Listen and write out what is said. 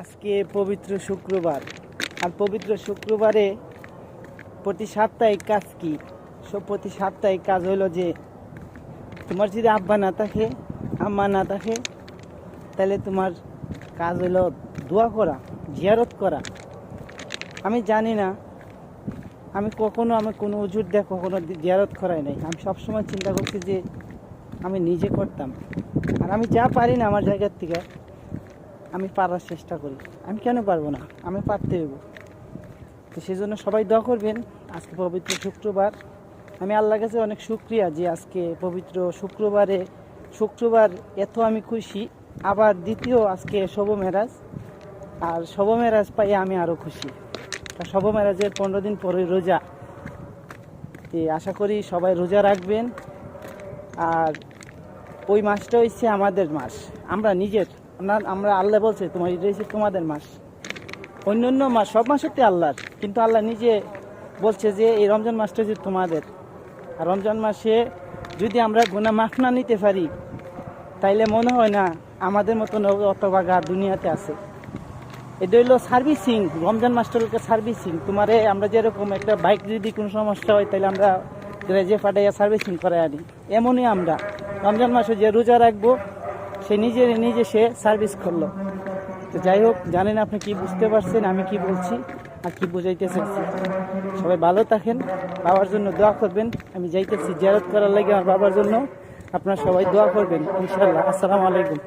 আজকে পবিত্র শুক্রবার। আর পবিত্র শুক্রবারে প্রতি সাপ্তাহিক কাজ কি? প্রতি সাপ্তাহিক কাজ হলো যে তোমার যদি আব্বা না থাকে, আম্মা না থাকে, তাহলে তোমার কাজ হলো দোয়া করা, জিয়ারত করা। আমি জানি না, আমি কোনো উজুর দিয়ে কখনো জিয়ারত করাই নাই। আমি সবসময় চিন্তা করছি যে আমি নিজে করতাম। আর আমি যা পারি না আমার জায়গার থেকে আমি পারার চেষ্টা করি। আমি কেন পারবো না? আমি পারতে হইব। তো সেই জন্য সবাই দোয়া করবেন। আজকে পবিত্র শুক্রবার, আমি আল্লাহর কাছে অনেক শুকরিয়া যে আজকে পবিত্র শুক্রবার এত আমি খুশি। আবার দ্বিতীয় আজকে শব মেরাজ, আর শব মেরাজ পাই আমি আরও খুশি। শব মেরাজের 15 দিন পরে রোজা। আশা করি সবাই রোজা রাখবেন। আর ওই মাসটা হচ্ছে আমাদের মাস, আমরা আল্লাহ বলছে তোমার এটা হচ্ছে তোমাদের মাস। অন্য মাস, সব মাস হচ্ছে আল্লাহর, কিন্তু আল্লাহ নিজে বলছে যে এই রমজান মাসটা হচ্ছে তোমাদের। আর রমজান মাসে যদি আমরা গুনাহ মাফ না নিতে পারি, তাইলে মনে হয় না আমাদের মতন অত বাগা দুনিয়াতে আছে। এটা হইলো সার্ভিসিং। রমজান মাসটা হলো সার্ভিসিং। তোমারে আমরা যেরকম একটা বাইক যদি কোনো সমস্যা হয়, তাহলে আমরা গ্যারেজে পাঠাইয়া সার্ভিসিং করে আনি, এমনই আমরা রমজান মাসে যে রোজা রাখবো সে নিজে সে সার্ভিস করলো। তো যাই হোক, জানেন আপনি কি বুঝতে পারছেন আমি কি বলছি আর কি বুঝাইতে চাইছি। সবাই ভালো থাকেন, বাবার জন্য দোয়া করবেন। আমি যাইতেছি জিয়ারত করার লাগে আমার বাবার জন্য, আপনারা সবাই দোয়া করবেন ইনশাআল্লাহ। আসসালামু আলাইকুম।